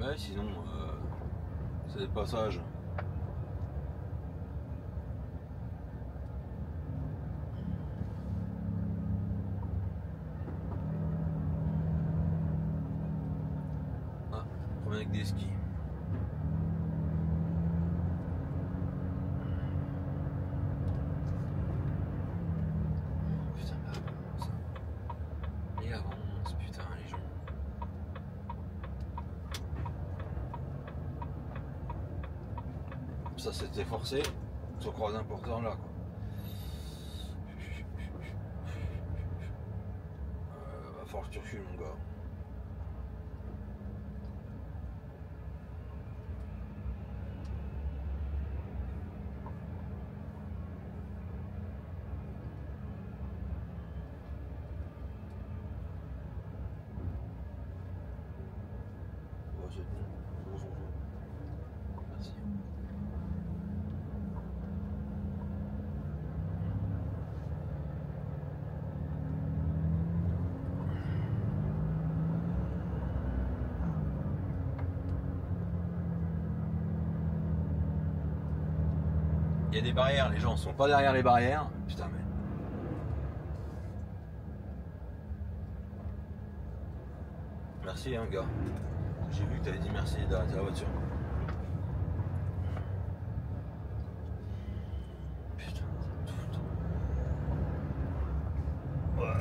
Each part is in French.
Ouais, sinon, c'est des passages. Ah, on avec des skis. Putain, bah, ça. Et avance, putain, les gens. Ça c'était forcé, on se croise un porteur là quoi. Va falloir que tu recules mon gars. Oh, c'est bon. Merci. Il y a des barrières, les gens sont pas derrière les barrières. Putain mais. Merci hein gars. J'ai vu que t'avais dit merci d'arrêter la voiture. Putain, tout le temps. Voilà.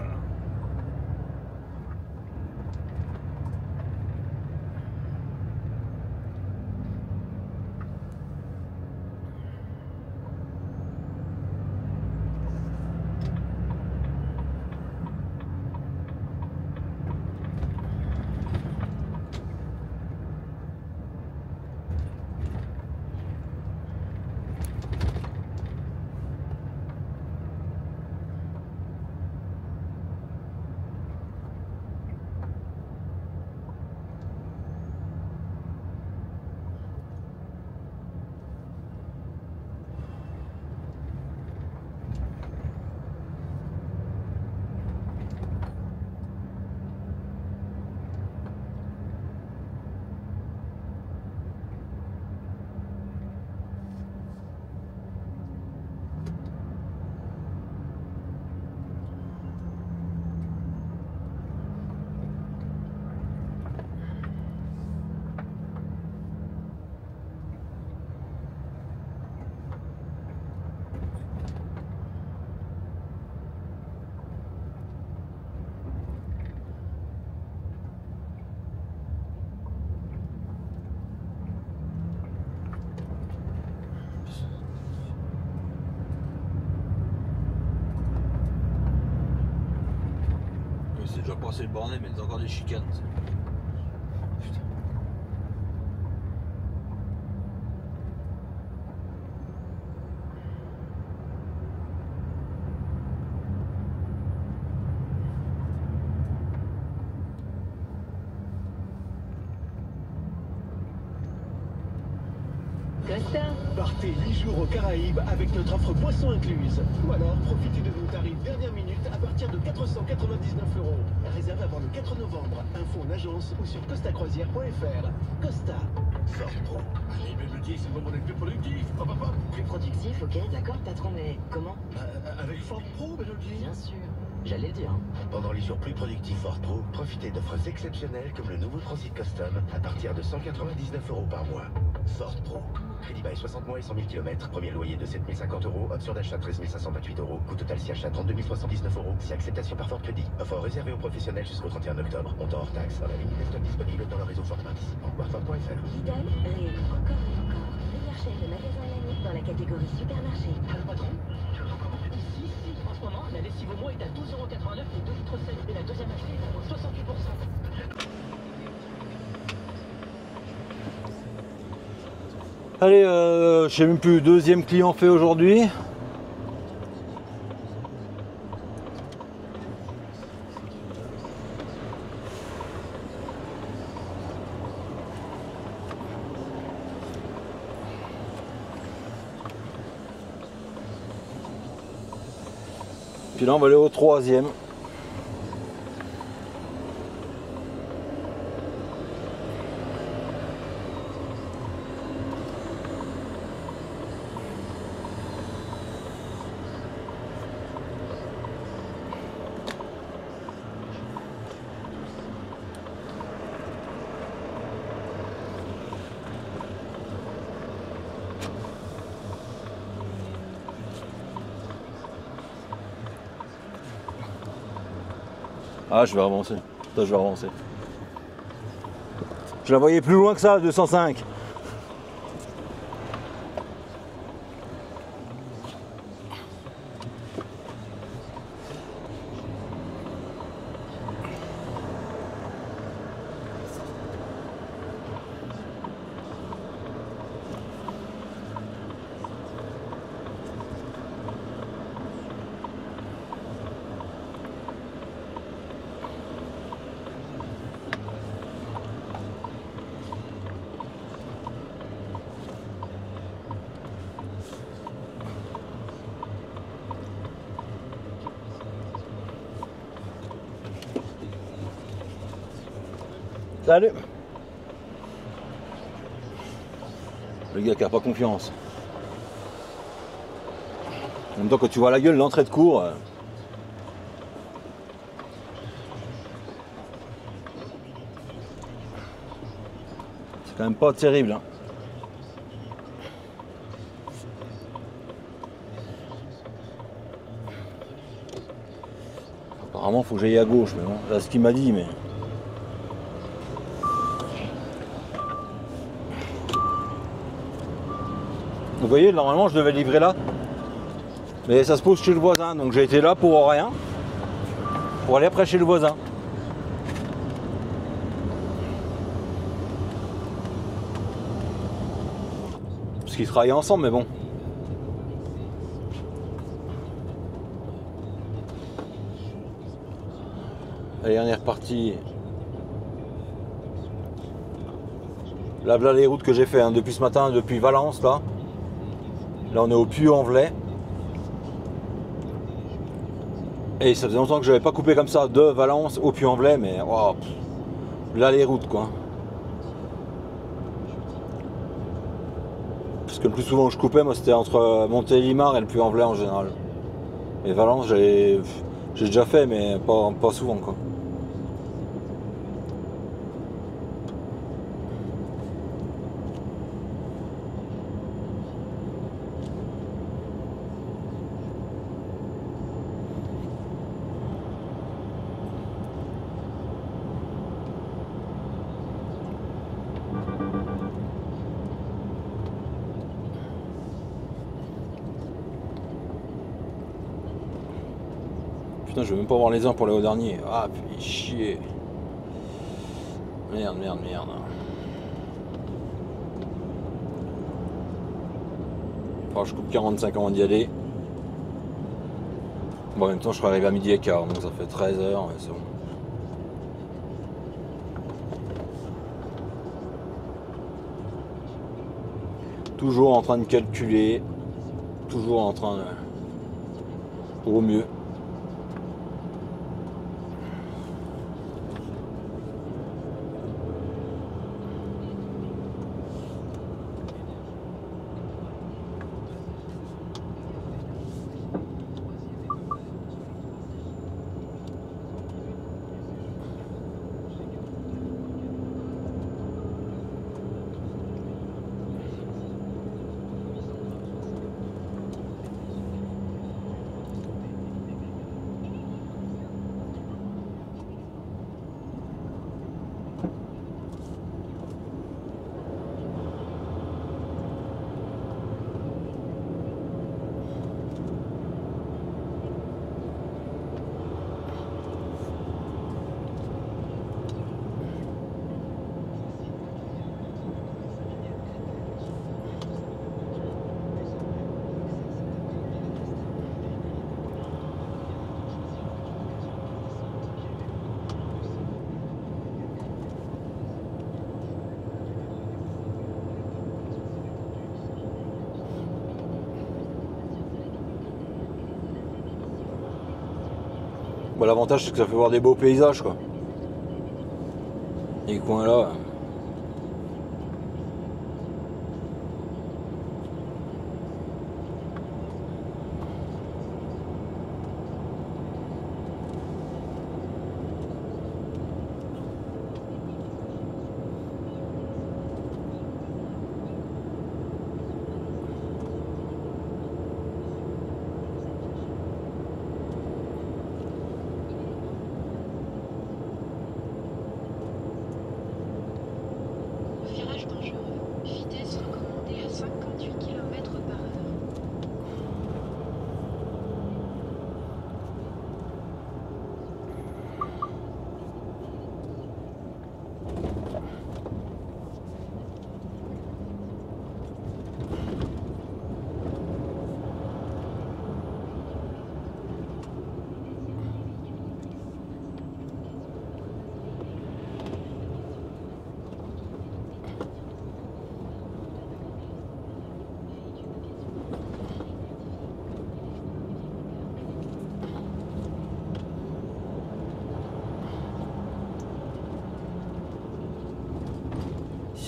C'est déjà passé le bordel, mais il y a encore des chicanes. Putain. Costa. Partez 8 jours aux Caraïbes avec notre offre poisson incluse. Ou alors profitez de nos tarifs dernière minute à partir de 499 €. Réserve avant le 4 novembre. Info en agence ou sur costacroisière.fr. Costa. Fort Pro. Allez, Mélodie, c'est le moment d'être plus productif. Hop, hop, hop. Plus productif, ok, d'accord, patron, mais comment? Avec Fort Pro, Mélodie. Bien sûr, j'allais le dire. Pendant les jours plus productifs Ford Pro, profitez d'offres exceptionnelles comme le nouveau Transit Custom à partir de 199 € par mois. Ford Pro. Crédit bail 60 mois et 100 000 km. Premier loyer de 7 050 €. Option d'achat 13 528 €. Coût total si achat 32 079 €. Si acceptation par Ford Crédit. Offre réservée aux professionnels jusqu'au 31 octobre. Montant hors taxe. Dans la limite des stocks disponibles dans le réseau Ford participant. Voir Ford.fr. Lidl réélit encore et encore. Meilleure chaîne de magasins l'année dans la catégorie supermarché. Allô, patron. Tu veux recommander? Si. En ce moment, la lessive au mois est à 12,89 € et 2 litres 7. Et la deuxième achetée est à moins 68%. Allez, je sais même plus, deuxième client fait aujourd'hui. Puis là on va aller au troisième. Ah, je vais avancer. Ça, je vais avancer. Je la voyais plus loin que ça, 205. Salut. Le gars qui a pas confiance. En même temps, quand tu vois la gueule, l'entrée de cours. C'est quand même pas terrible. Hein. Apparemment, faut que j'aille à gauche, mais bon, c'est ce qu'il m'a dit, mais. Vous voyez, normalement je devais livrer là, mais ça se pose chez le voisin, donc j'ai été là pour rien, pour aller après chez le voisin. Parce qu'ils travaillaient ensemble, mais bon. Allez, on est reparti. Là, voilà les routes que j'ai fait hein, depuis ce matin, depuis Valence là. Là on est au Puy-en-Velay. Et ça faisait longtemps que je n'avais pas coupé comme ça de Valence au Puy-en-Velay, mais wow, là les routes quoi. Parce que le plus souvent que je coupais, moi c'était entre Montélimar et le Puy-en-Velay en général. Et Valence j'ai déjà fait, mais pas souvent quoi. Putain, je vais même pas voir les uns pour aller au dernier. Ah, puis chier. Merde. Enfin, je coupe 45 avant d'y aller. Bon, en même temps, je serai arrivé à midi et quart, donc ça fait 13 heures, c'est bon. Toujours en train de calculer. Toujours en train de... Au mieux. Bon, l'avantage c'est que ça fait voir des beaux paysages quoi. Les coins là.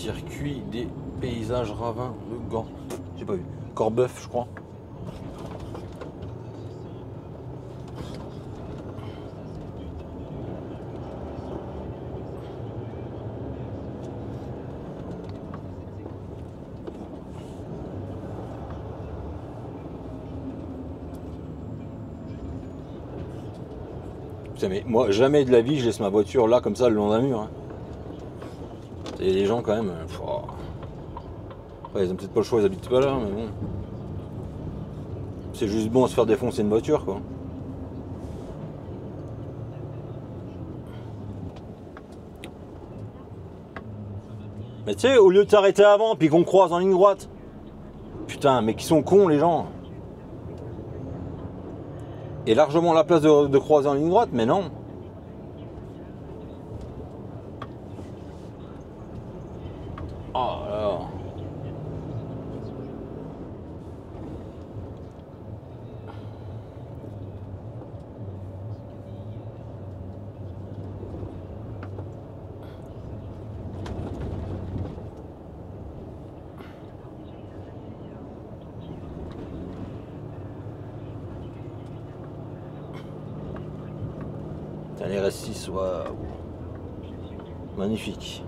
Circuit des paysages ravins de Gand. J'ai pas vu. Corbeuf, je crois. Putain, mais moi, jamais de la vie, je laisse ma voiture là, comme ça, le long d'un mur. Hein. Il y a des gens quand même. Ouais, ils ont peut-être pas le choix, ils habitent pas là, mais bon. C'est juste bon à se faire défoncer une voiture, quoi. Mais tu sais, au lieu de t'arrêter avant, puis qu'on croise en ligne droite. Putain, mais qui sont cons, les gens. Et largement la place de croiser en ligne droite, mais non. Oh là. Les RS6, waouh. Magnifique.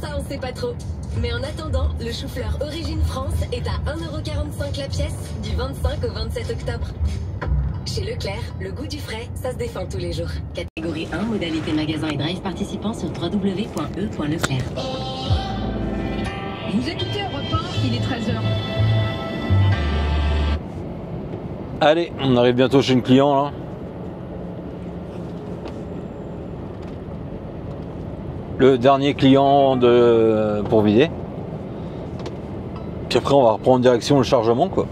ça, on sait pas trop. Mais en attendant, le chou-fleur Origine France est à 1,45 € la pièce du 25 au 27 octobre. Chez Leclerc, le goût du frais, ça se défend tous les jours. Catégorie 1, modalité magasin et drive participant sur www.e.leclerc. Vous écoutez Europe 1, il est 13h. Allez, on arrive bientôt chez le client là. Le dernier client pour vider. Puis après on va reprendre direction le chargement quoi.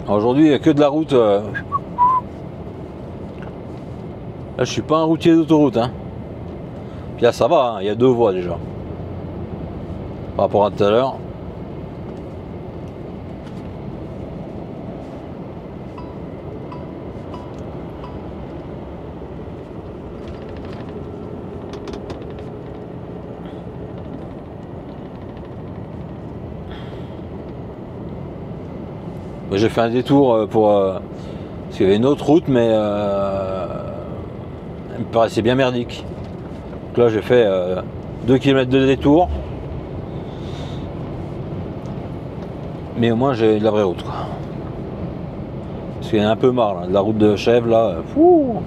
Aujourd'hui il n'y a que de la route. Là je suis pas un routier d'autoroute hein. Puis là ça va, hein, il y a 2 voies déjà. Par rapport à tout à l'heure. J'ai fait un détour pour parce qu'il y avait une autre route mais elle me paraissait bien merdique. Donc là j'ai fait 2 km de détour. Mais au moins j'ai de la vraie route quoi. Parce qu'il y en a un peu marre là, de la route de Chèvres là. Fou.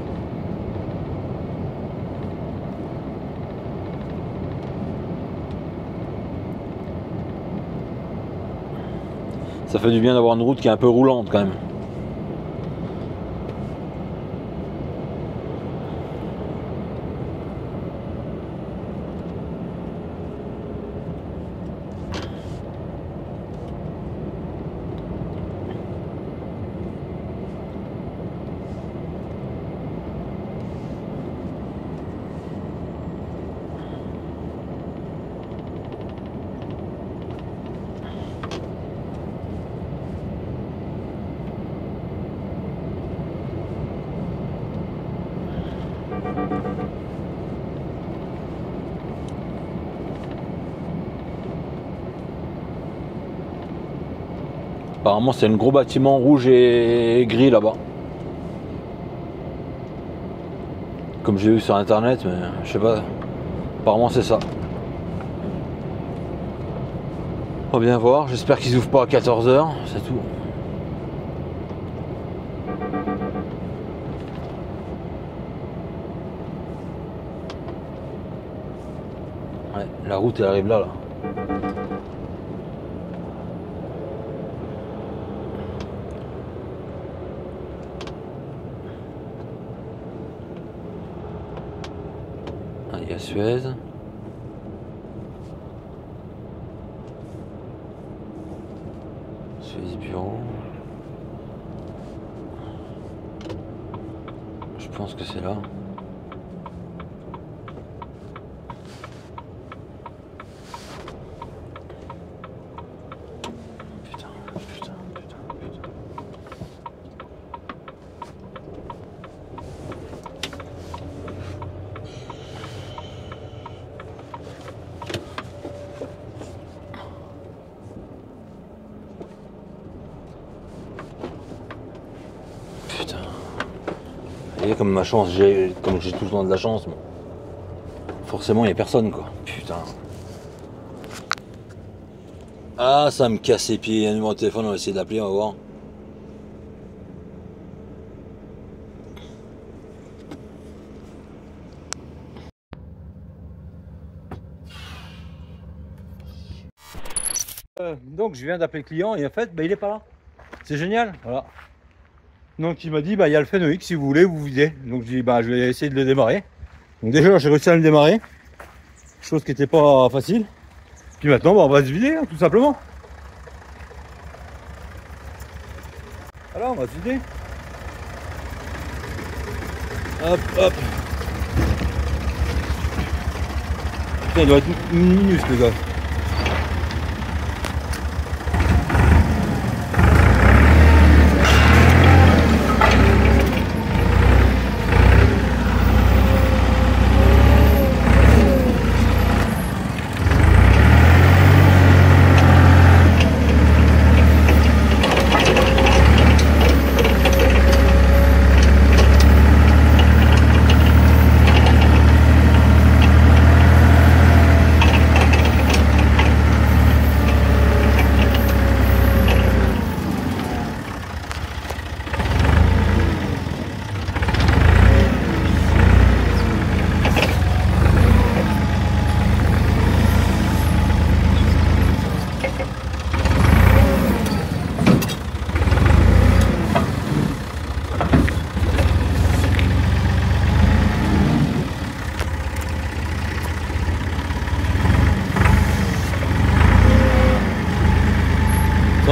Ça fait du bien d'avoir une route qui est un peu roulante quand même. Apparemment c'est un gros bâtiment rouge et gris là-bas. Comme j'ai vu sur internet, mais je sais pas. Apparemment c'est ça. On va bien voir, j'espère qu'ils ouvrent pas à 14 h, c'est tout. Ouais, la route elle arrive là. Il y a Suez. Suez Bureau. Je pense que c'est là. Comme ma chance, comme j'ai tout le temps de la chance, mais forcément il n'y a personne quoi. Putain. Ah ça me casse les pieds, il y a un numéro de téléphone, on va essayer de l'appeler, on va voir. Donc je viens d'appeler le client et en fait il est pas là. C'est génial, voilà. Donc il m'a dit il y a le frein X si vous voulez vous videz. Donc je dis je vais essayer de le démarrer. Donc déjà j'ai réussi à le démarrer. Chose qui n'était pas facile. Puis maintenant on va se vider hein, tout simplement. Voilà on va se vider. Hop hop. Putain il doit être minus le gars.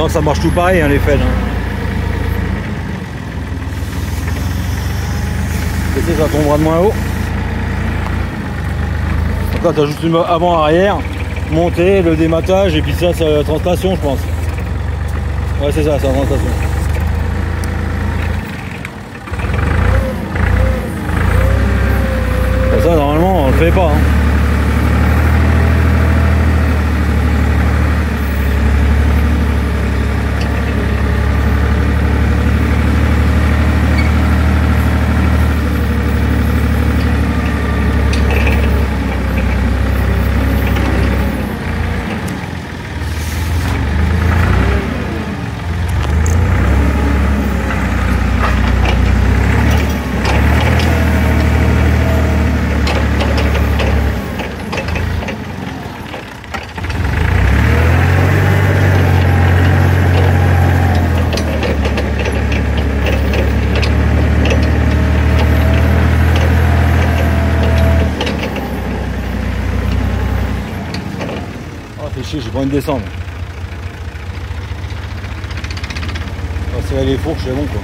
Bon, ça marche tout pareil, hein, les feds. Hein. Et ça tombera de moins haut. Donc là, tu as juste une avant-arrière, montée, le dématage, et puis ça, c'est la translation, je pense. Ouais, c'est ça, c'est la translation. Ça, normalement, on le fait pas. Hein. J'ai pas envie de descendre. Passer les fourches, c'est bon quoi.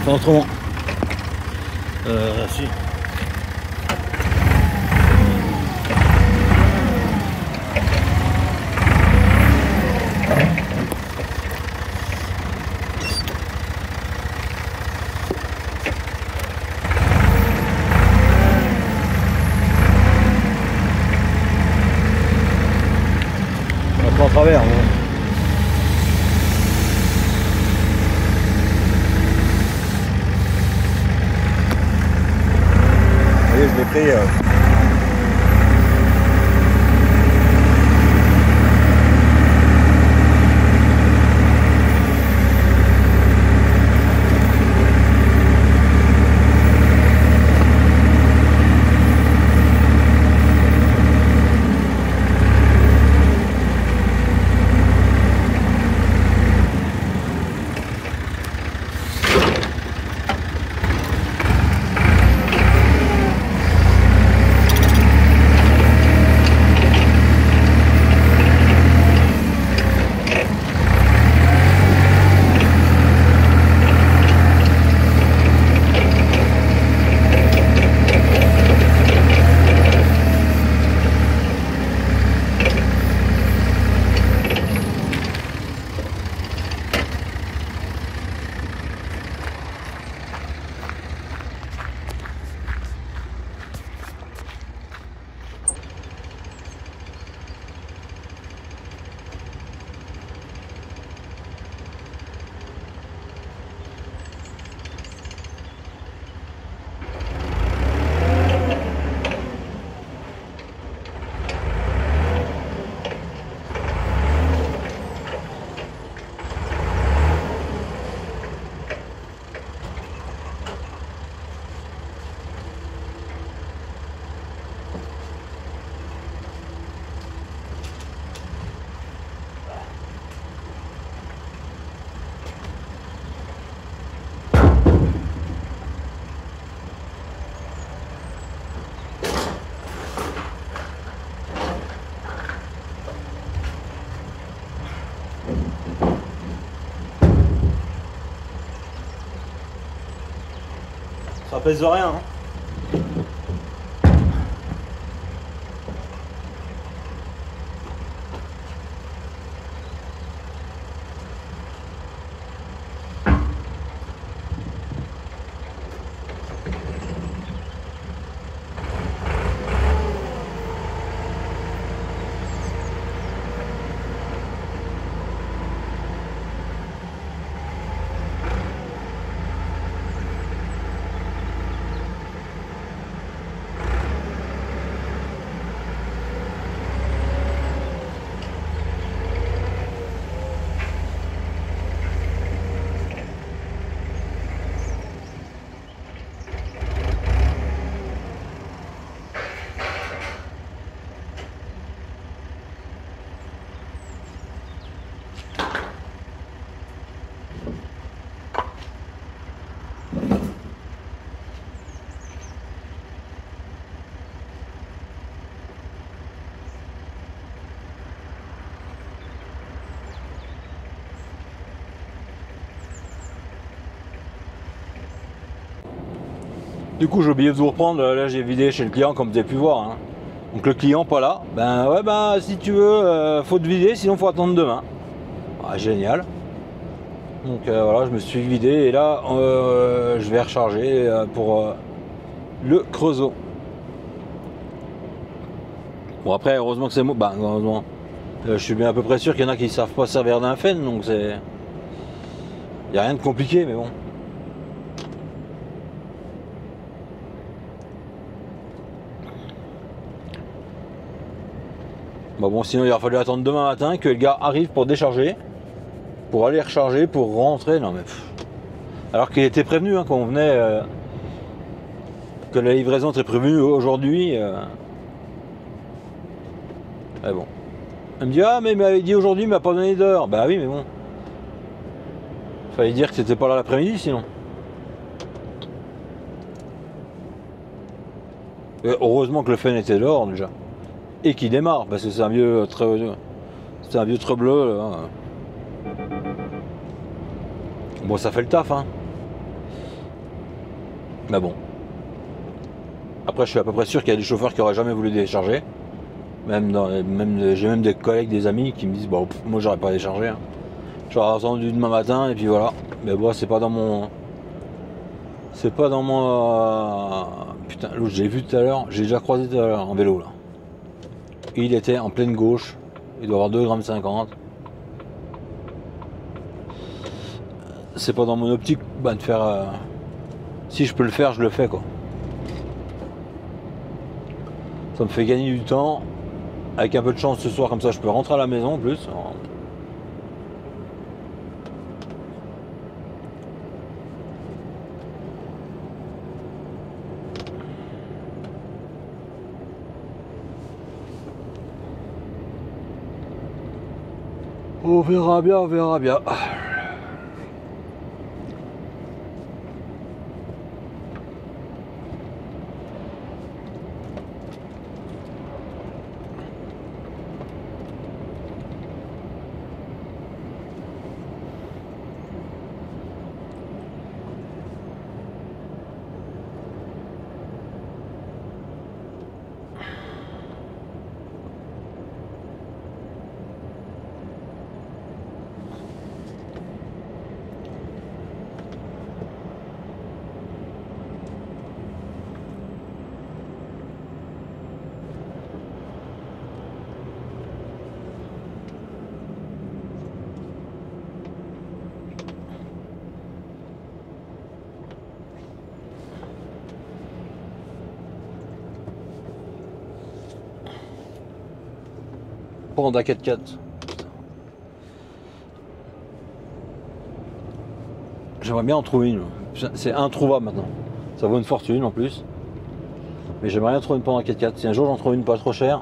Attends, autrement. Si. En travers. Ouais. Vous voyez, je l'ai pris. Ça pèse de rien. Hein. Du coup j'ai oublié de vous reprendre, là j'ai vidé chez le client comme vous avez pu voir. Hein. Donc le client pas là, ben ouais bah si tu veux faut te vider sinon faut attendre demain. Ah, génial. Donc voilà je me suis vidé et là je vais recharger pour le Creusot. Bon après heureusement que c'est moi, bah heureusement. Je suis bien à peu près sûr qu'il y en a qui savent pas servir d'un Fenn donc c'est. Il n'y a rien de compliqué mais bon. Bah bon sinon il aurait fallu attendre demain matin que le gars arrive pour décharger, pour aller recharger, pour rentrer. Non mais alors qu'il était prévenu hein, quand on venait que la livraison était prévue aujourd'hui. Mais bon. Elle me dit ah mais il m'avait dit aujourd'hui il m'a pas donné d'heure. Bah oui mais bon. Fallait dire que c'était pas là l'après-midi sinon. Et heureusement que le Fenn était dehors déjà. Et qui démarre, parce que c'est un vieux très bleu là. Bon ça fait le taf hein. Mais bon. Après je suis à peu près sûr qu'il y a des chauffeurs qui auraient jamais voulu décharger. J'ai même des collègues, des amis qui me disent bon moi j'aurais pas déchargé. Hein. J'aurais attendu demain matin et puis voilà. Mais bon c'est pas dans mon. C'est pas dans mon. Putain l'autre j'ai vu tout à l'heure, j'ai déjà croisé tout à l'heure en vélo là. Il était en pleine gauche, il doit avoir 2,50 g. C'est pas dans mon optique bah, de faire. Si je peux le faire, je le fais quoi. Ça me fait gagner du temps. Avec un peu de chance ce soir, comme ça je peux rentrer à la maison en plus. On verra bien, on verra bien. Honda 4x4. J'aimerais bien en trouver une. C'est introuvable maintenant. Ça vaut une fortune en plus. Mais j'aimerais bien trouver une Panda 4x4. Si un jour j'en trouve une pas trop chère.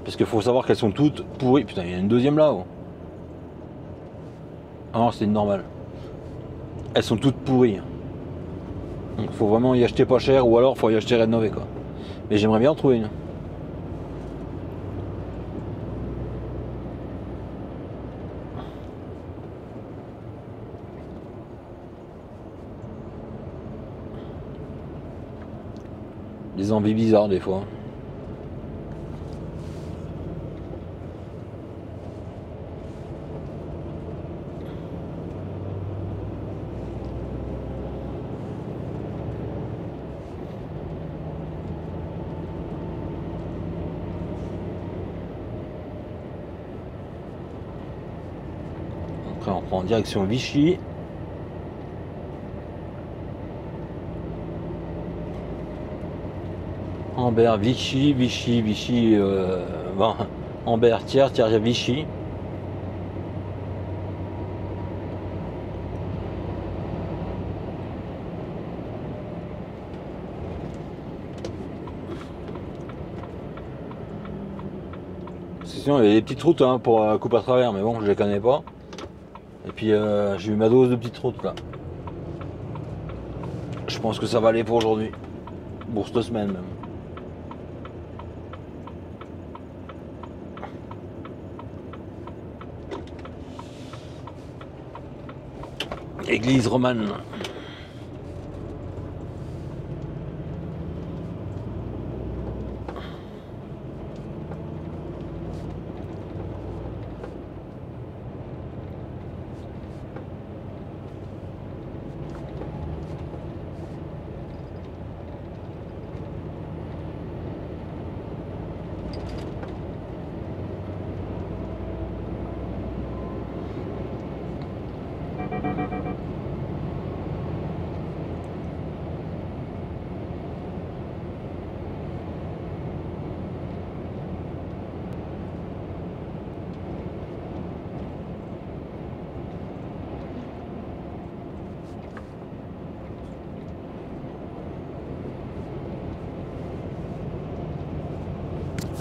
Parce qu'il faut savoir qu'elles sont toutes pourries. Putain, il y a une deuxième là. Oh. Ah non, c'est une normale. Elles sont toutes pourries. Donc faut vraiment y acheter pas cher ou alors faut y acheter rénové quoi. Mais j'aimerais bien en trouver une. Des envies bizarres des fois. Après on prend en direction Vichy. Ambert, Vichy, ben, Ambert, Thiers, Vichy. Sinon il y a des petites routes hein, pour couper à travers, mais bon je les connais pas. Et puis j'ai eu ma dose de petites routes là. Je pense que ça va aller pour aujourd'hui. Pour cette semaine même. Église romane.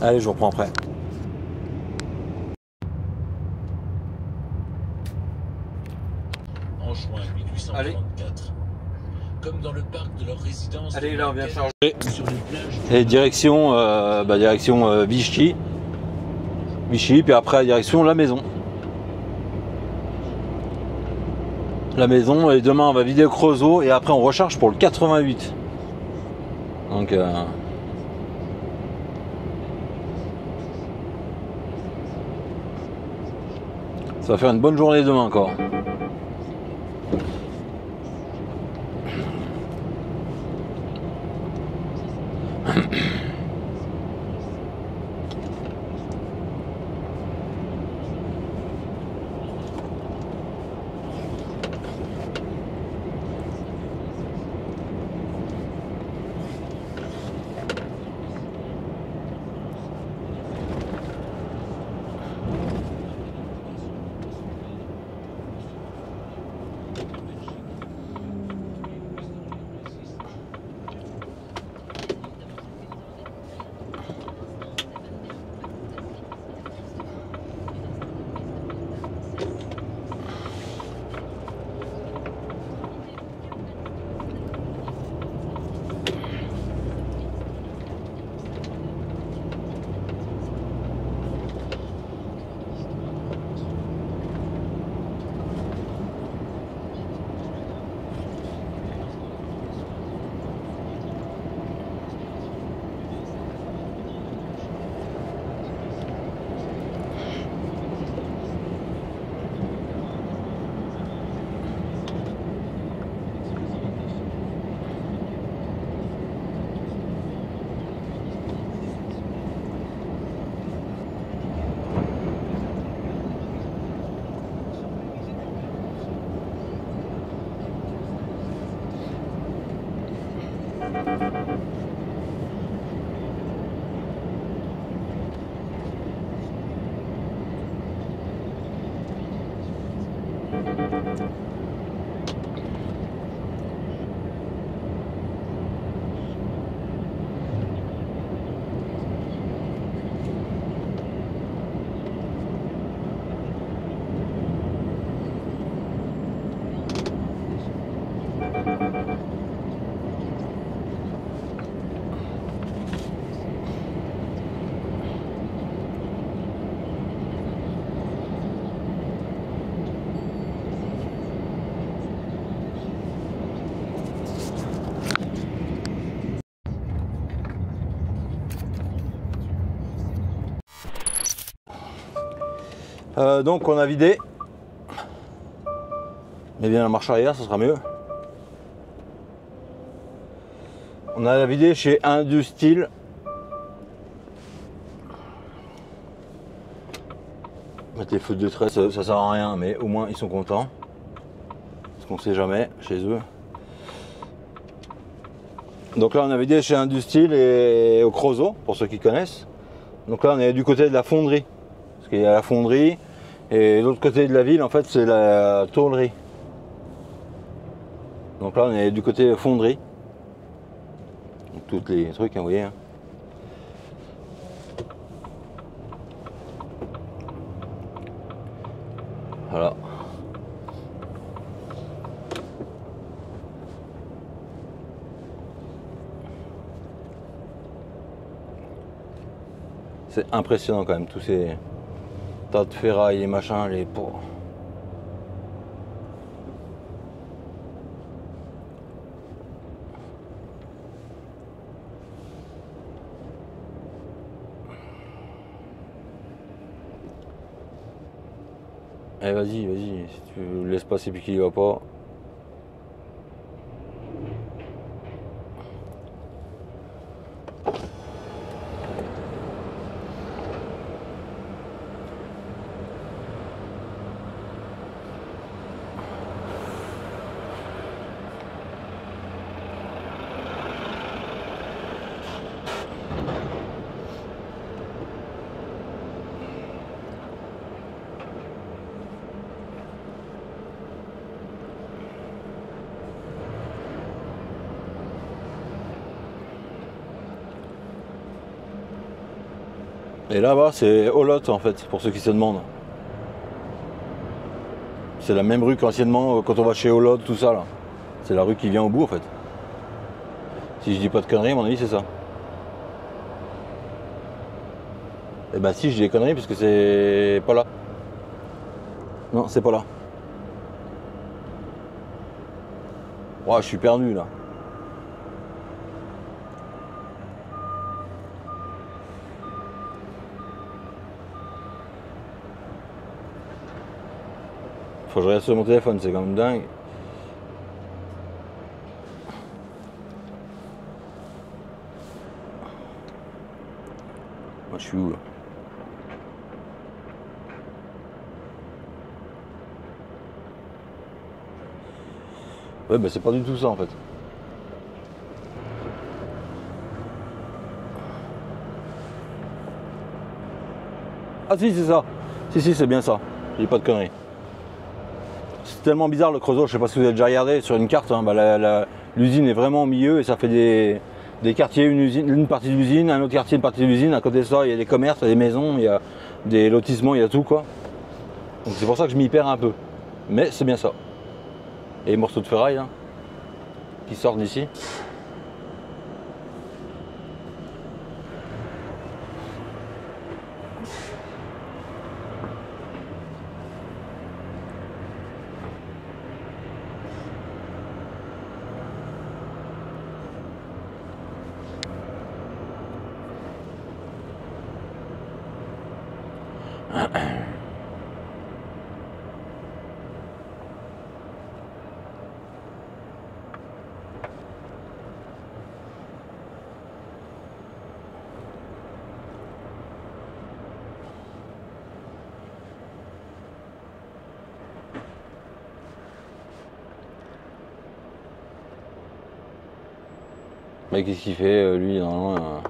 Allez, je vous reprends après. En juin 1834. Comme dans le parc de leur résidence. Allez, là on vient charger. Sur les plages. Et direction, direction Vichy. Vichy, puis après direction la maison. La maison, et demain on va vider le Creusot et après on recharge pour le 88. Donc ça va faire une bonne journée demain encore. Donc on a vidé. Mais bien la marche arrière, ça sera mieux. On a vidé chez Industil. Mettre les feux de trait, ça sert à rien, mais au moins ils sont contents. Parce qu'on sait jamais chez eux. Donc là on a vidé chez Industil et au Creusot, pour ceux qui connaissent. Donc là on est du côté de la fonderie. Parce qu'il y a la fonderie et l'autre côté de la ville en fait c'est la tôlerie. Donc là on est du côté fonderie. Donc, tous les trucs, hein, vous voyez. Hein. Voilà. C'est impressionnant quand même tous ces tas de ferraille et machin, les pauvres. Allez, vas-y, vas-y, si tu laisses passer puis qu'il y va pas. Et là-bas, c'est Olot en fait, pour ceux qui se demandent. C'est la même rue qu'anciennement quand on va chez Olot, tout ça là. C'est la rue qui vient au bout en fait. Si je dis pas de conneries, à mon avis, c'est ça. Et ben si, je dis des conneries parce que c'est pas là. Non, c'est pas là. Oh, je suis perdu là. Faut que je regarde sur mon téléphone, c'est quand même dingue. Moi, je suis où là? Ouais, bah c'est pas du tout ça en fait. Ah si, c'est ça. Si, c'est bien ça. Je dis pas de conneries. C'est tellement bizarre le Creusot, je sais pas si vous avez déjà regardé sur une carte, hein, bah, l'usine est vraiment au milieu et ça fait des quartiers, une partie de l'usine, un autre quartier, une partie de l'usine. À côté de ça, il y a des commerces, il y a des maisons, il y a des lotissements, il y a tout quoi. Donc c'est pour ça que je m'y perds un peu. Mais c'est bien ça. Et les morceaux de ferraille hein, qui sortent d'ici. Mais qu'est-ce qu'il fait lui normalement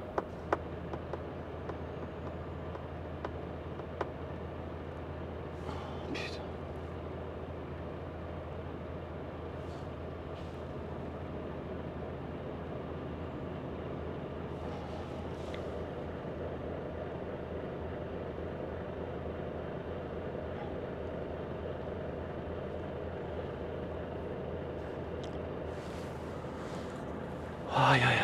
Putain. Aïe aïe aïe.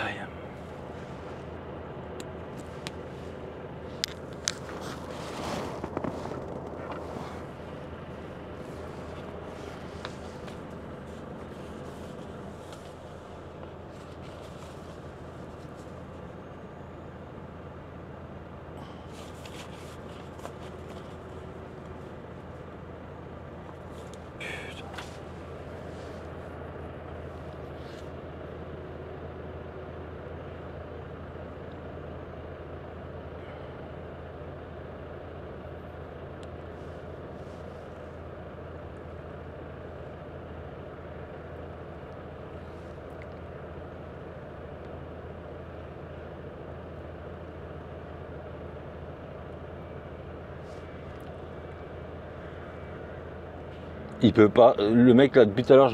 Il peut pas. Le mec là depuis tout à l'heure,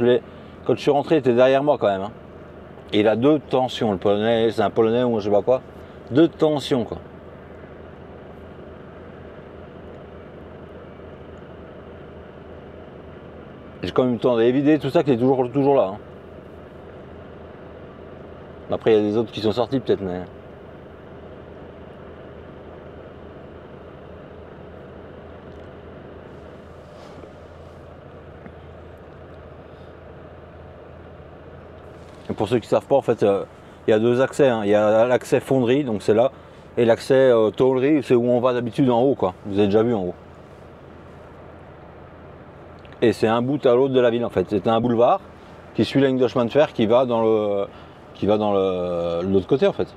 quand je suis rentré, il était derrière moi quand même. Hein. Et il a 2 tensions. Le polonais, c'est un polonais ou je sais pas quoi. 2 tensions quoi. J'ai quand même eu le temps d'éviter tout ça qui est toujours là. Hein. Après il y a des autres qui sont sortis peut-être mais. Et pour ceux qui ne savent pas, en fait, il y a 2 accès. Hein. Il y a l'accès fonderie, donc c'est là, et l'accès tôlerie, c'est où on va d'habitude en haut, quoi. Vous avez déjà vu en haut. Et c'est un bout à l'autre de la ville, en fait. C'est un boulevard qui suit la ligne de chemin de fer qui va dans l'autre côté, en fait.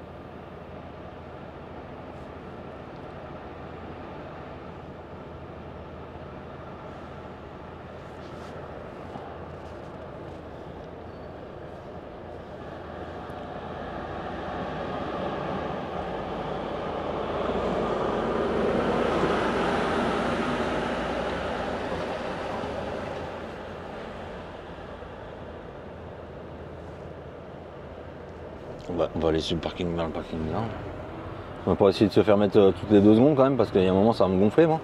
On va aller sur le parking, dans le parking là. On va essayer de se faire mettre toutes les 2 secondes quand même, parce qu'il y a un moment ça va me gonfler moi.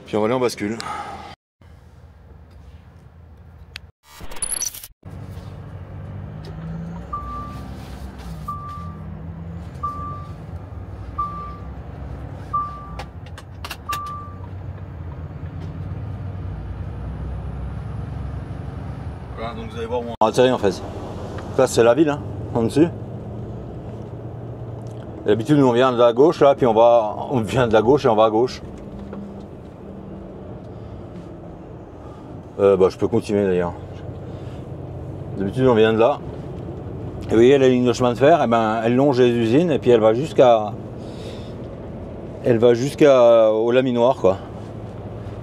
Puis on va aller en bascule. Voilà, donc vous allez voir où on atterrit en fait. Ça c'est la ville, hein, en dessus. D'habitude nous on vient de la gauche là, puis on vient de la gauche et on va à gauche. Je peux continuer d'ailleurs. D'habitude on vient de là. Et vous voyez la ligne de chemin de fer, elle longe les usines et puis elle va jusqu'à au laminoir quoi.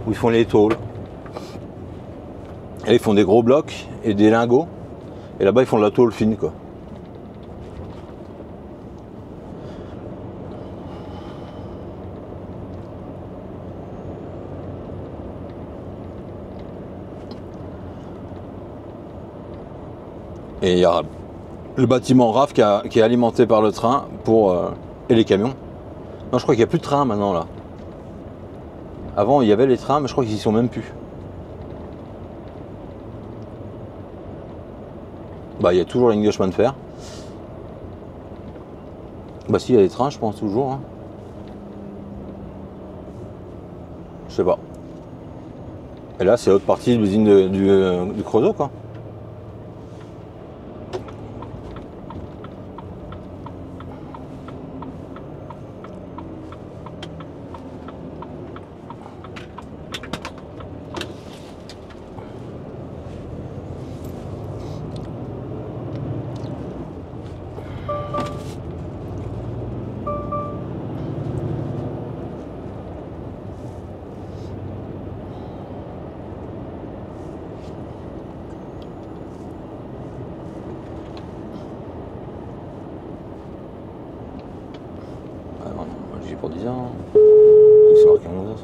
Où ils font les tôles. Et ils font des gros blocs et des lingots. Et là-bas ils font de la tôle fine quoi. Et il y a le bâtiment RAF qui est alimenté par le train et les camions. Non, je crois qu'il n'y a plus de train maintenant là. Avant il y avait les trains, mais je crois qu'ils y sont même plus. Bah il y a toujours la ligne de chemin de fer. Bah si, il y a les trains je pense toujours. Hein. Je sais pas. Et là c'est l'autre partie de l'usine du Creusot quoi. J'ai pour 10 ans. C'est marqué 11 heures.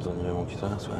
Dernier moment qui traverse, ouais.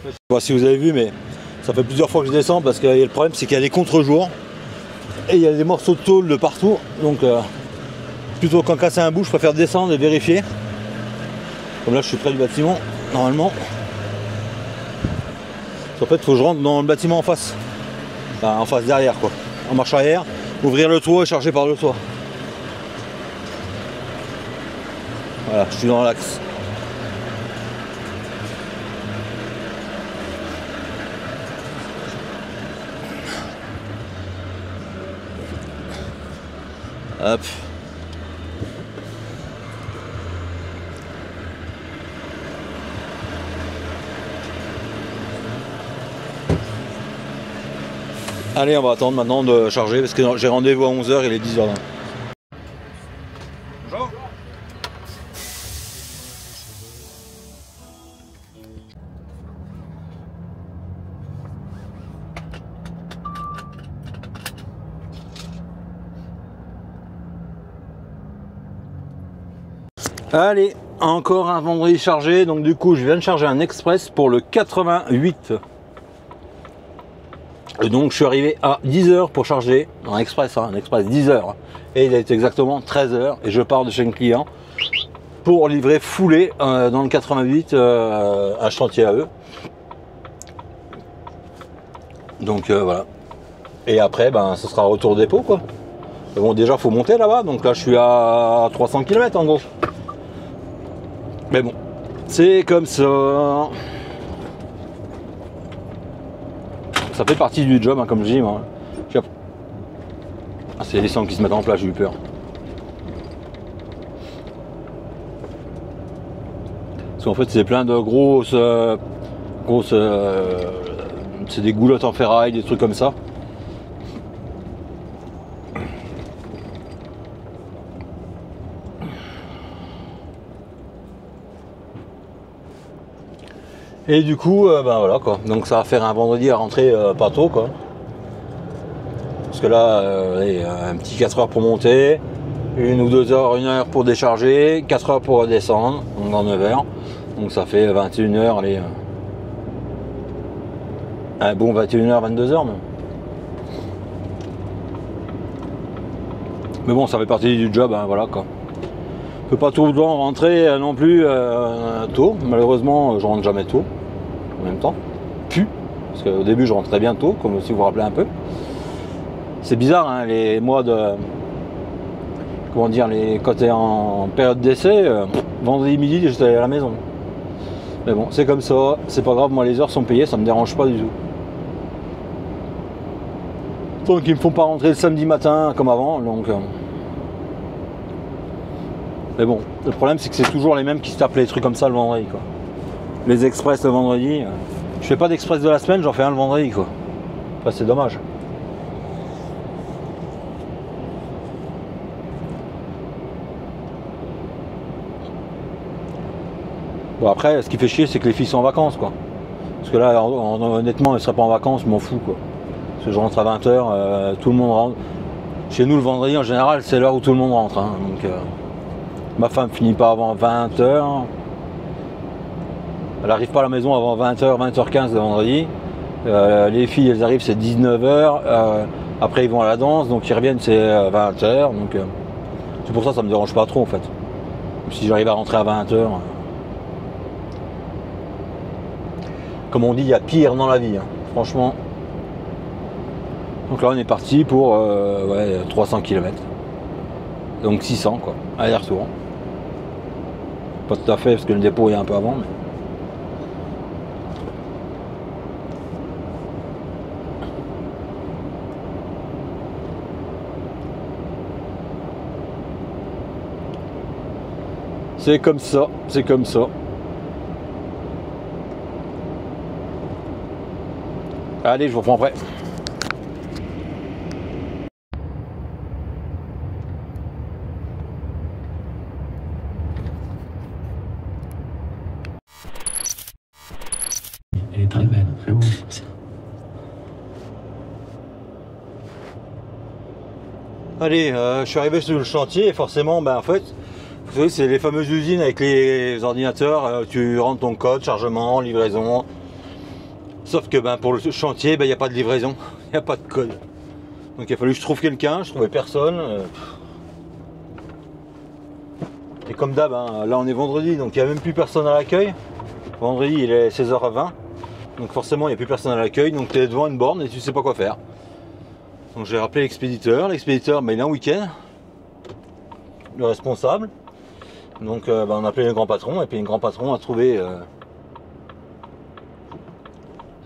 Je sais pas si vous avez vu, mais ça fait plusieurs fois que je descends parce que le problème c'est qu'il y a des contre-jours et il y a des morceaux de tôle de partout. Donc plutôt qu'en casser un bout, je préfère descendre et vérifier. Comme là je suis près du bâtiment, normalement. En fait il faut que je rentre dans le bâtiment en face. Enfin, en face derrière quoi. En marche arrière, ouvrir le toit et charger par le toit. Voilà, je suis dans l'axe. Hop. Allez, on va attendre maintenant de charger parce que j'ai rendez-vous à 11 h, il est 10 h. Bonjour. Allez, encore un vendredi chargé, donc du coup je viens de charger un express pour le 88. Et donc je suis arrivé à 10h pour charger, en express, hein, un express 10h. Et il est exactement 13h et je pars de chez le client pour livrer foulé dans le 88 un chantier à eux. Donc voilà. Et après, ben, ce sera retour dépôt quoi. Mais bon, déjà faut monter là-bas, donc là je suis à 300 km en gros. Mais bon, c'est comme ça. Ça fait partie du job, hein, comme je dis. Moi. Ah, c'est les sangs qui se mettent en place, j'ai eu peur. Parce qu'en fait, c'est plein de grosses. C'est des goulottes en ferraille, des trucs comme ça. Et du coup, ben voilà quoi. Donc ça va faire un vendredi à rentrer pas tôt quoi. Parce que là, un petit 4 heures pour monter, 1 ou 2 heures, 1 heure pour décharger, 4 heures pour redescendre, donc dans 9 heures. Donc ça fait 21 heures, allez. Un bon 21 heures, 22 heures même. Mais bon, ça fait partie du job, hein, voilà quoi. Je peux pas tout le temps rentrer non plus tôt. Malheureusement, je rentre jamais tôt. En même temps. Parce qu'au début, je rentrais bien tôt, comme si vous vous rappelez un peu. C'est bizarre, hein, les mois de... Comment dire, quand t'es en période d'essai, vendredi midi, j'étais à la maison. Mais bon, c'est comme ça, c'est pas grave, moi les heures sont payées, ça me dérange pas du tout. Donc ils me font pas rentrer le samedi matin comme avant, donc... Mais bon, le problème c'est que c'est toujours les mêmes qui se tapent les trucs comme ça le vendredi quoi. Les express le vendredi, je fais pas d'express de la semaine, j'en fais un le vendredi quoi. Enfin c'est dommage. Bon après, ce qui fait chier c'est que les filles sont en vacances quoi. Parce que là, honnêtement, elles seraient pas en vacances, je m'en fous quoi. Parce que je rentre à 20h, tout le monde rentre. Chez nous le vendredi en général c'est l'heure où tout le monde rentre. Hein, donc, ma femme finit pas avant 20h. Elle n'arrive pas à la maison avant 20h, 20h15 le vendredi. Les filles elles arrivent c'est 19h. Après ils vont à la danse, donc ils reviennent c'est 20h. Donc c'est pour ça que ça me dérange pas trop en fait. Si j'arrive à rentrer à 20h. Comme on dit, il y a pire dans la vie, hein, franchement. Donc là on est parti pour 300 km. Donc 600 quoi, aller-retour. Pas tout à fait parce que le dépôt est un peu avant. Mais... c'est comme ça, c'est comme ça. Allez, je vous reprends après. Elle est très belle, très beau. Allez, je suis arrivé sur le chantier et forcément, ben en fait, vous savez, c'est les fameuses usines avec les ordinateurs, tu rentres ton code, chargement, livraison. Sauf que ben, pour le chantier, il n'y a pas de livraison, il n'y a pas de code. Donc il a fallu que je trouve quelqu'un, je trouvais personne. Et comme d'hab, hein, là on est vendredi, donc il n'y a même plus personne à l'accueil. Vendredi il est 16h20, donc forcément il n'y a plus personne à l'accueil, donc tu es devant une borne et tu sais pas quoi faire. Donc j'ai rappelé l'expéditeur, ben, il est en week-end, le responsable. Donc ben, on a appelé le grand patron, et puis le grand patron a trouvé...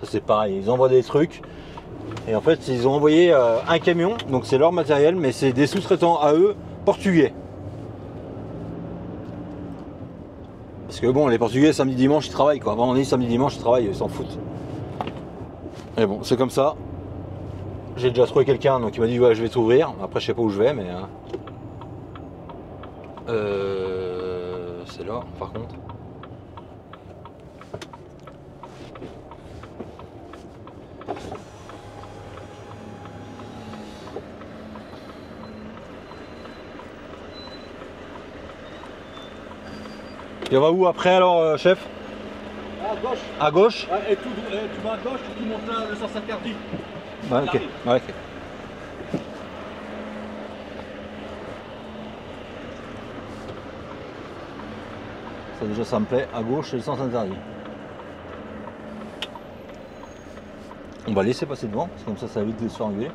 Ça c'est pareil, ils envoient des trucs, et en fait ils ont envoyé un camion, donc c'est leur matériel, mais c'est des sous-traitants à eux, portugais. Parce que bon, les portugais samedi dimanche ils travaillent quoi, vendredi samedi dimanche ils travaillent, ils s'en foutent. Mais bon, c'est comme ça. J'ai déjà trouvé quelqu'un, donc il m'a dit ouais je vais t'ouvrir, après je sais pas où je vais, mais... c'est là par contre. Et on va où après alors chef? Ah, gauche. À gauche? Ouais, et tu vas à gauche, tu montes là, le sens interdit. Ouais, ok. Ouais, ok. Ça déjà ça me plaît, à gauche c'est le sens interdit. On va laisser passer devant, parce que comme ça évite de se faire engueuler.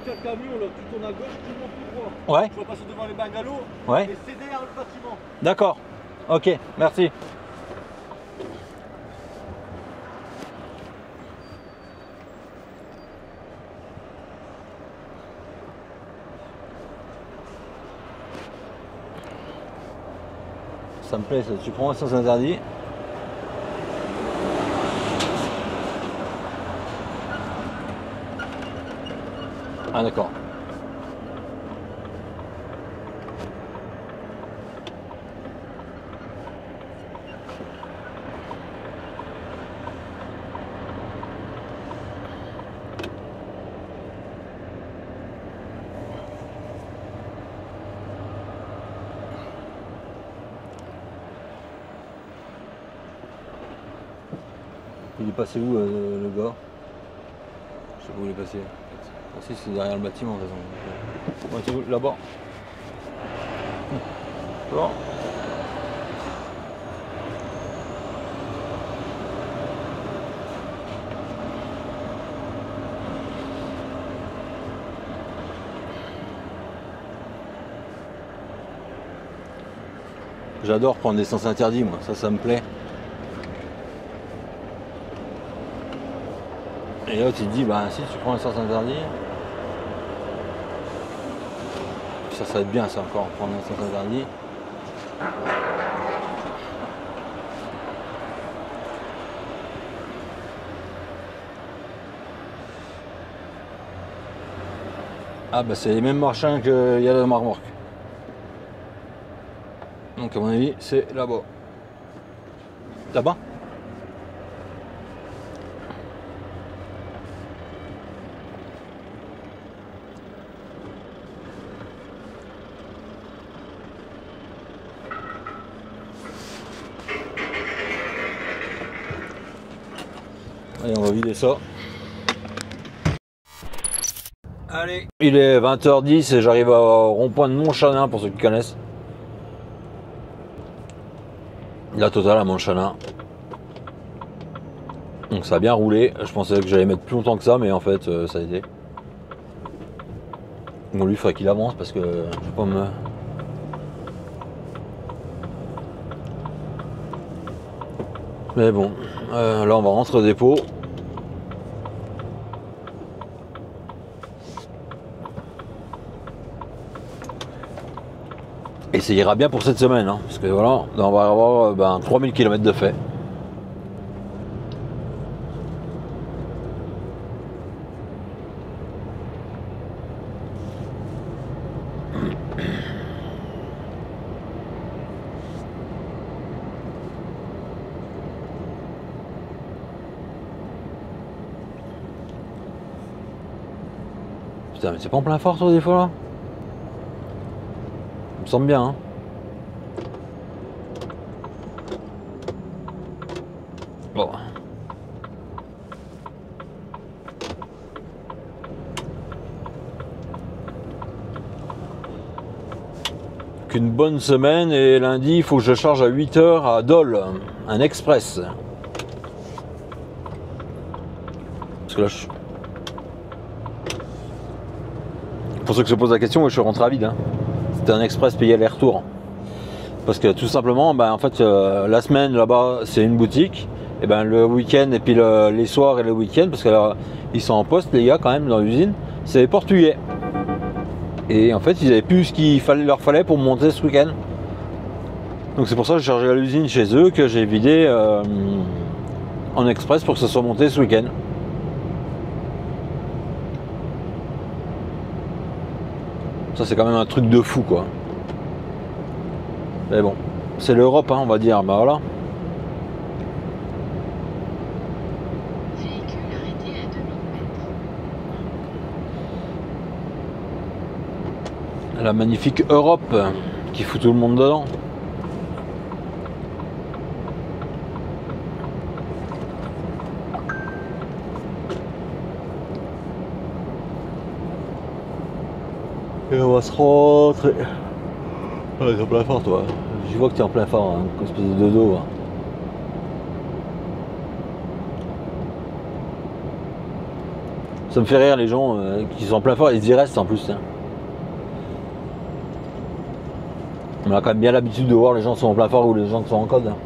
Le camion, là, tu tournes à gauche, tu montes tout droit. Ouais. Tu vas passer devant les bungalows. Ouais. Et c'est derrière le bâtiment. D'accord. Ok, merci. Ça me plaît ça, tu prends un sens interdit. Ah d'accord. Il est passé où le gars? Je sais pas où il est passé. Ah si, c'est derrière le bâtiment de toute façon. Ouais, c'est où? Là-bas. Bon. J'adore prendre des sens interdits, moi, ça me plaît. Et là tu te dis, bah si tu prends un sens interdit, ça va être bien ça encore, prendre un sens interdit. Ah bah c'est les mêmes marchands qu'il y a dans ma remorque. Donc à mon avis c'est là-bas. Là-bas? Allez, on va vider ça. Allez, il est 20h10 et j'arrive au rond-point de Montchanin pour ceux qui connaissent. La totale à Montchanin. Donc ça a bien roulé. Je pensais que j'allais mettre plus longtemps que ça, mais en fait ça a été. Bon, lui il faudrait qu'il avance parce que je vais pas me. Mais bon, là on va rentrer au dépôt. Et ça ira bien pour cette semaine, hein, parce que voilà, on va avoir 3000 km de fait. Putain, mais c'est pas en plein fort toi des fois là? Ça me semble bien, hein. Bon. Qu'une bonne semaine et lundi il faut que je charge à 8h à Dole, un express. Parce que là je... Pour ceux qui se posent la question, je suis rentré à vide, hein. C'était un express payé aller-retour. Parce que tout simplement, en fait, la semaine là-bas, c'est une boutique. Et le week-end, et puis les soirs et le week-end, parce qu'ils sont en poste, les gars, quand même, dans l'usine, c'est les Portugais. Et en fait, ils avaient plus ce qu'il leur fallait pour monter ce week-end. Donc c'est pour ça que j'ai chargé à l'usine chez eux, que j'ai vidé en express pour que ça soit monté ce week-end. Ça c'est quand même un truc de fou quoi. Mais bon, c'est l'Europe hein, on va dire, voilà. Véhicule arrêté à 2000 mètres. La magnifique Europe qui fout tout le monde dedans. Et on va se rentrer. Ouais, t'es en plein phare toi. Je vois que t'es en plein phare, hein, une espèce de dodo. Hein. Ça me fait rire les gens qui sont en plein phare, ils y restent en plus. Hein. On a quand même bien l'habitude de voir les gens qui sont en plein phare ou les gens qui sont en code. Hein.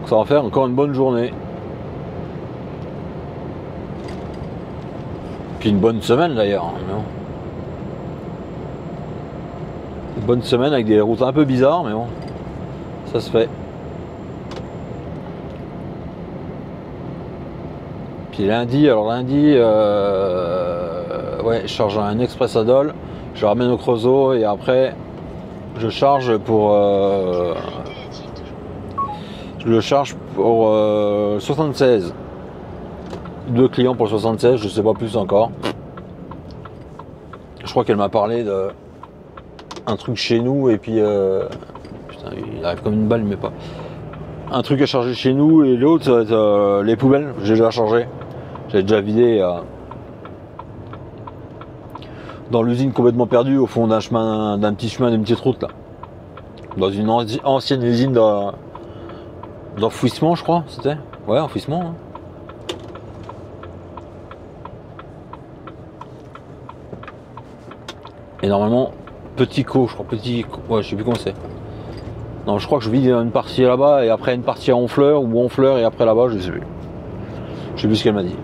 Ça va faire encore une bonne journée. Puis une bonne semaine d'ailleurs. Une bonne semaine avec des routes un peu bizarres, mais bon, ça se fait. Puis lundi, ouais, je charge un Express Adol, je le ramène au Creusot et après je charge pour je le charge pour 76. 2 clients pour 76, je sais pas plus encore. Je crois qu'elle m'a parlé de un truc chez nous et puis putain, il arrive comme une balle mais pas. Un truc à charger chez nous et l'autre ça va être les poubelles, j'ai déjà chargé. J'ai déjà vidé dans l'usine complètement perdue au fond d'un chemin, d'un petit chemin, d'une petite route là. Dans une ancienne usine d'enfouissement je crois c'était. Ouais, enfouissement. Hein. Et normalement, petit co, je crois, ouais, je sais plus comment c'est. Non, je crois que je vide une partie là-bas et après une partie à Honfleur ou Honfleur et après là-bas, je sais plus. Je sais plus ce qu'elle m'a dit.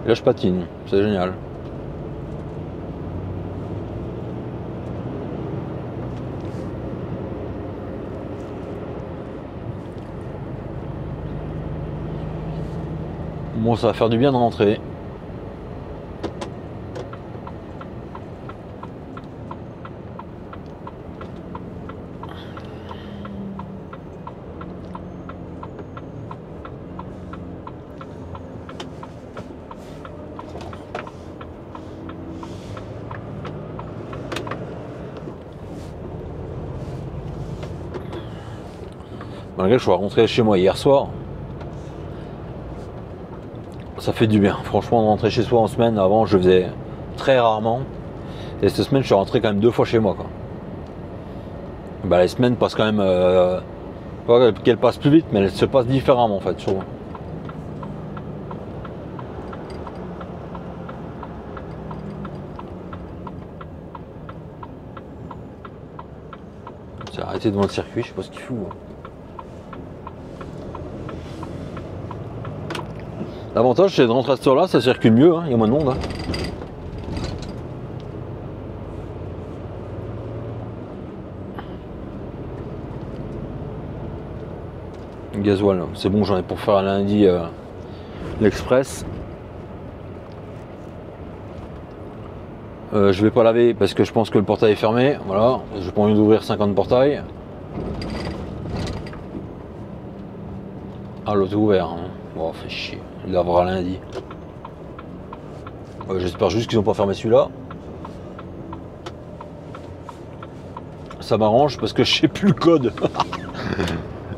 Et là, je patine, c'est génial. Bon, ça va faire du bien de rentrer. Malgré que je sois rentré chez moi hier soir, ça fait du bien. Franchement, de rentrer chez soi en semaine, avant je le faisais très rarement. Et cette semaine, je suis rentré quand même 2 fois chez moi. Quoi. Bah, les semaines passent quand même... pas qu'elles passent plus vite, mais elles se passent différemment en fait, souvent. C'est arrêté devant le circuit, je sais pas ce qu'il fout. L'avantage c'est de rentrer à cette heure-là, ça circule mieux, il y a moins de monde. Hein. Gasoil, c'est bon, j'en ai pour faire un lundi l'Express. Je vais pas laver parce que je pense que le portail est fermé. Voilà, j'ai pas envie d'ouvrir 50 portails. Ah, l'autre est ouvert. Hein. Bon, fait chier. Il lavera lundi. J'espère juste qu'ils n'ont pas fermé celui-là. Ça m'arrange parce que je sais plus le code.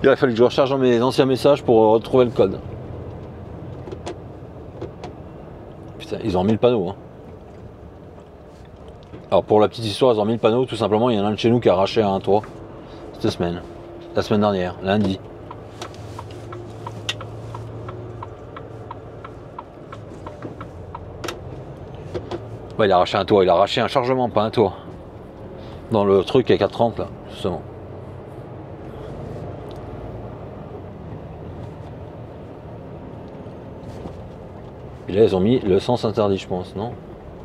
Il a fallu que je recharge dans mes anciens messages pour retrouver le code. Putain, ils ont mis le panneau. Hein. Alors pour la petite histoire, ils ont mis le panneau, tout simplement, il y en a un de chez nous qui a arraché un toit cette semaine. La semaine dernière, lundi. Ouais, il a arraché un toit, il a arraché un chargement, pas un toit. Dans le truc à 430 là, justement. Et là, ils ont mis le sens interdit, je pense, non?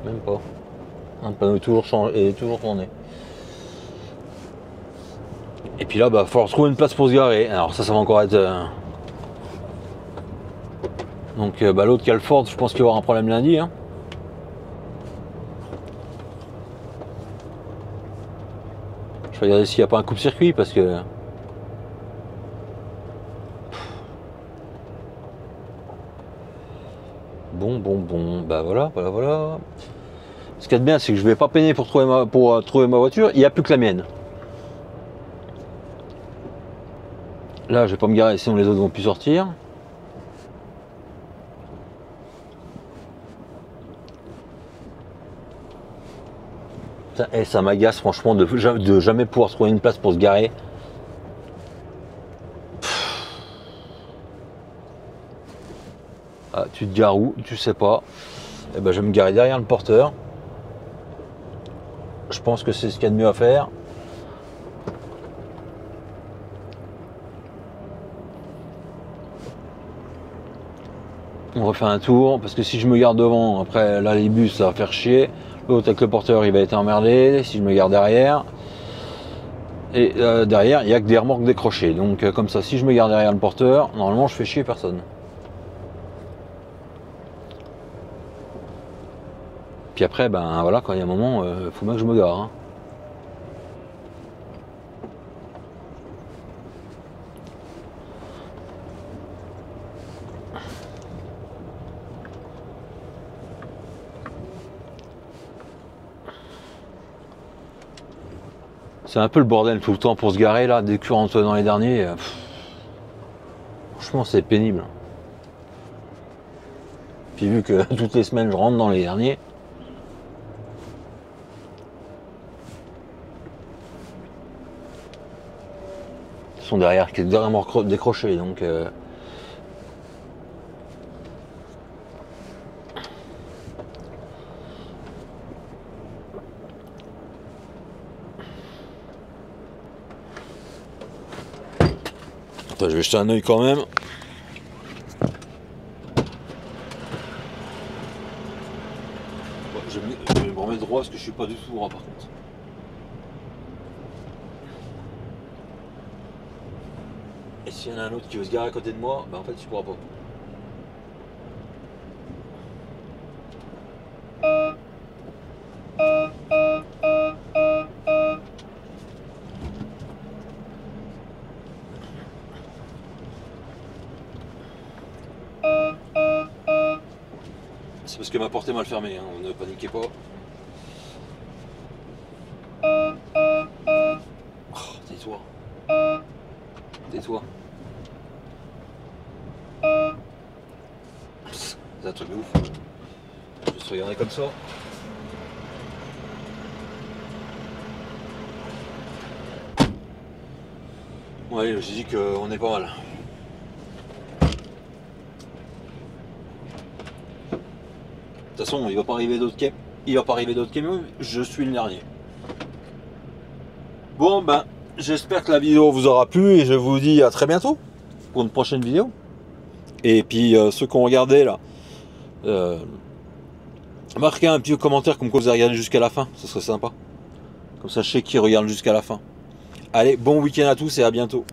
Même pas. Un panneau est toujours changé et toujours tourné. Et puis là, bah, faut retrouver une place pour se garer. Alors ça va encore être Donc bah, l'autre qui a le Ford, je pense qu'il va avoir un problème lundi. Hein. Je vais regarder s'il n'y a pas un coupe-circuit parce que... Bon, bah voilà. Ce qu'il y a de bien, c'est que je vais pas peiner pour trouver ma voiture, il n'y a plus que la mienne. Là, je vais pas me garer, sinon les autres vont plus sortir. Et ça m'agace franchement de jamais pouvoir trouver une place pour se garer. Ah, tu te gares où? Tu sais pas. Eh ben, je vais me garer derrière le porteur. Je pense que c'est ce qu'il y a de mieux à faire. On refait un tour, parce que si je me garde devant, après là les bus ça va faire chier. L'autre avec le porteur il va être emmerdé si je me garde derrière. Et derrière il n'y a que des remorques décrochées. Donc comme ça, si je me garde derrière le porteur, normalement je fais chier personne. Puis après, ben voilà, quand il y a un moment, faut bien que je me gare. Hein. C'est un peu le bordel tout le temps pour se garer là, dès que tu rentres dans les derniers. Franchement, c'est pénible. Puis vu que toutes les semaines je rentre dans les derniers. Ils sont derrière, qui est vraiment décrochés, donc. Attends, je vais jeter un œil quand même. Je vais me remettre droit parce que je suis pas du tout droit par contre. Et s'il y en a un autre qui veut se garer à côté de moi, bah en fait il pourra pas. C'est parce que ma porte est mal fermée, hein, ne paniquez pas. Oh, tais-toi. Tais-toi. C'est un truc de ouf. Je vais se regarder comme ça. Ouais, j'ai dit qu'on est pas mal. De toute façon, il va pas arriver d'autres camions, je suis le dernier. Bon ben, j'espère que la vidéo vous aura plu et je vous dis à très bientôt pour une prochaine vidéo. Et puis ceux qui ont regardé là, marquez un petit commentaire comme quoi vous avez regardé jusqu'à la fin, ce serait sympa. Comme ça je sais qui regarde jusqu'à la fin. Allez, bon week-end à tous et à bientôt.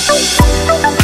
We'll be right back.